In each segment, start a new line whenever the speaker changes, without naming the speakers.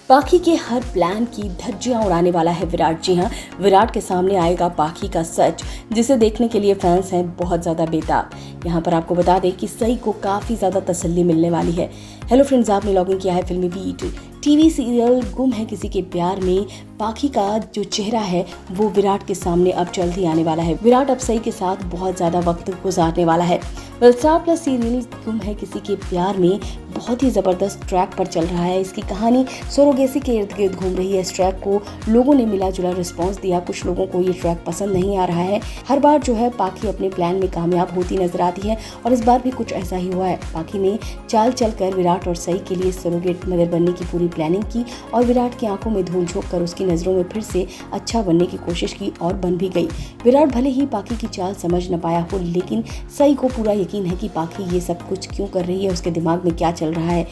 पाखी के हर प्लान की धज्जियां उड़ाने वाला है विराट। जी हाँ, विराट के सामने आएगा पाखी का सच, जिसे देखने के लिए फैंस हैं बहुत ज़्यादा बेताब। यहाँ पर आपको बता दें कि सई को काफ़ी ज़्यादा तसल्ली मिलने वाली है। हेलो फ्रेंड्स, आपने लॉगिन किया है फिल्मी बीट। टीवी सीरियल गुम है किसी के प्यार में पाखी का जो चेहरा है वो विराट के सामने अब जल्द ही आने वाला है। विराट अब सई के साथ बहुत ज़्यादा वक्त गुजारने वाला है। स्टार प्लस सीरियल गुम है किसी के प्यार में बहुत ही ज़बरदस्त ट्रैक पर चल रहा है। इसकी कहानी सरोगेसी के इर्द गिर्द घूम रही है। इस ट्रैक को लोगों ने मिला जुला रिस्पॉन्स दिया। कुछ लोगों को ये ट्रैक पसंद नहीं आ रहा है। हर बार जो है पाखी अपने प्लान में कामयाब होती नजर आती है और इस बार भी कुछ ऐसा ही हुआ है। पाखी ने चाल चलकर विराट और सई के लिए सरोगेट मदर बनने की पूरी प्लानिंग की और विराट की आंखों में धूल झोंक कर उसकी नज़रों में फिर से अच्छा बनने की कोशिश की और बन भी गई। विराट भले ही पाखी की चाल समझ न पाया हो, लेकिन सई को पूरा यकीन है कि पाखी ये सब कुछ क्यों कर रही है, उसके दिमाग में क्या चल रहा है।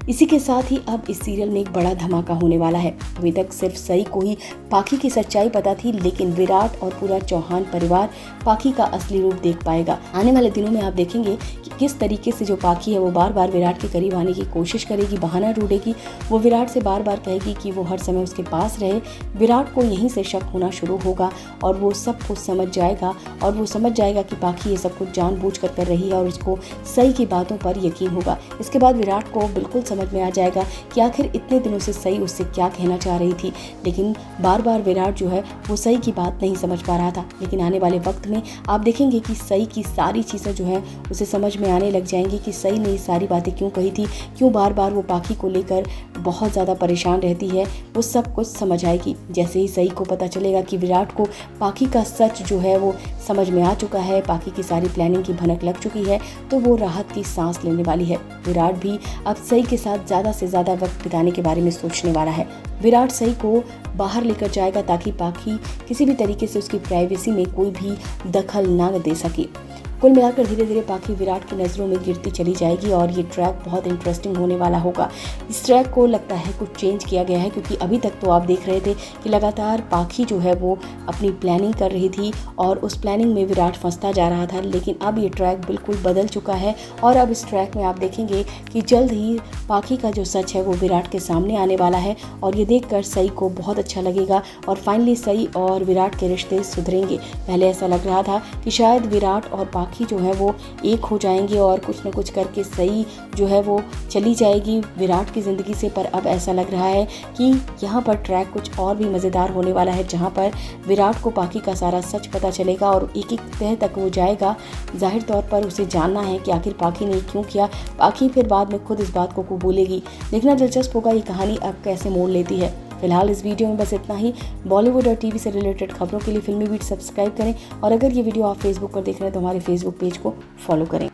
इसी के साथ ही अब इस सीरियल में एक बड़ा धमाका होने वाला है। अभी तक सिर्फ सई को ही पाखी की सच्चाई पता थी, लेकिन विराट और पूरा चौहान परिवार पाखी का असली रूप देख पाएगा। आने वाले दिनों में आप देखेंगे कि किस तरीके से जो पाखी है वो बार बार विराट के करीब आने की कोशिश करेगी, बहाना ढूंढेगी। वो विराट से बार बार कहेगी कि वो हर समय उसके पास रहे। विराट को यहीं से शक होना शुरू होगा और वो सब कुछ समझ जाएगा और वो समझ जाएगा कि पाखी ये सब कुछ जानबूझकर कर रही है और उसको सई की बातों पर यकीन होगा। इसके बाद विराट को बिल्कुल समझ में आ जाएगा कि आखिर इतने दिनों से सई उससे क्या कहना चाह रही थी, लेकिन बार बार विराट जो है वो सई की बात नहीं समझ पा रहा था। लेकिन आने वाले वक्त में आप देखेंगे कि सई की सारी चीज़ें जो है उसे समझ में आने लग जाएंगी कि सई ने ये सारी बातें क्यों कही थी, क्यों बार बार वो पाखी को लेकर बहुत ज़्यादा परेशान रहती है। वो सब कुछ समझ आएगी। जैसे ही सई को पता चलेगा कि विराट को पाखी का सच जो है वो समझ में आ चुका है, पाखी की सारी प्लानिंग की भनक लग चुकी है, तो वो राहत की सांस लेने वाली है। विराट भी अब सई के साथ ज़्यादा से ज़्यादा वक्त बिताने के बारे में सोचने वाला है। विराट सई को बाहर लेकर जाएगा ताकि पाखी किसी भी तरीके से उसकी प्राइवेसी में कोई भी दखल ना दे सके। कुल मिलाकर धीरे धीरे पाखी विराट की नज़रों में गिरती चली जाएगी और ये ट्रैक बहुत इंटरेस्टिंग होने वाला होगा। इस ट्रैक को लगता है कुछ चेंज किया गया है, क्योंकि अभी तक तो आप देख रहे थे कि लगातार पाखी जो है वो अपनी प्लानिंग कर रही थी और उस प्लानिंग में विराट फंसता जा रहा था। लेकिन अब ये ट्रैक बिल्कुल बदल चुका है और अब इस ट्रैक में आप देखेंगे कि जल्द ही पाखी का जो सच है वो विराट के सामने आने वाला है और ये देखकर सई को बहुत अच्छा लगेगा और फाइनली सई और विराट के रिश्ते सुधरेंगे। पहले ऐसा लग रहा था कि शायद विराट और पाखी जो है वो एक हो जाएंगे और कुछ न कुछ करके सई जो है वो चली जाएगी विराट की ज़िंदगी से, पर अब ऐसा लग रहा है कि यहाँ पर ट्रैक कुछ और भी मज़ेदार होने वाला है, जहाँ पर विराट को पाखी का सारा सच पता चलेगा और एक एक तह तक वो जाएगा। जाहिर तौर पर उसे जानना है कि आखिर पाखी ने क्यों किया। पाखी फिर बाद में खुद इस बात को कबूलेगी। देखना दिलचस्प होगा ये कहानी अब कैसे मोड़ लेती है। फिलहाल इस वीडियो में बस इतना ही। बॉलीवुड और टीवी से रिलेटेड खबरों के लिए फिल्मी बीट सब्सक्राइब करें और अगर ये वीडियो आप फेसबुक पर देख रहे हैं तो हमारे फेसबुक पेज को फॉलो करें।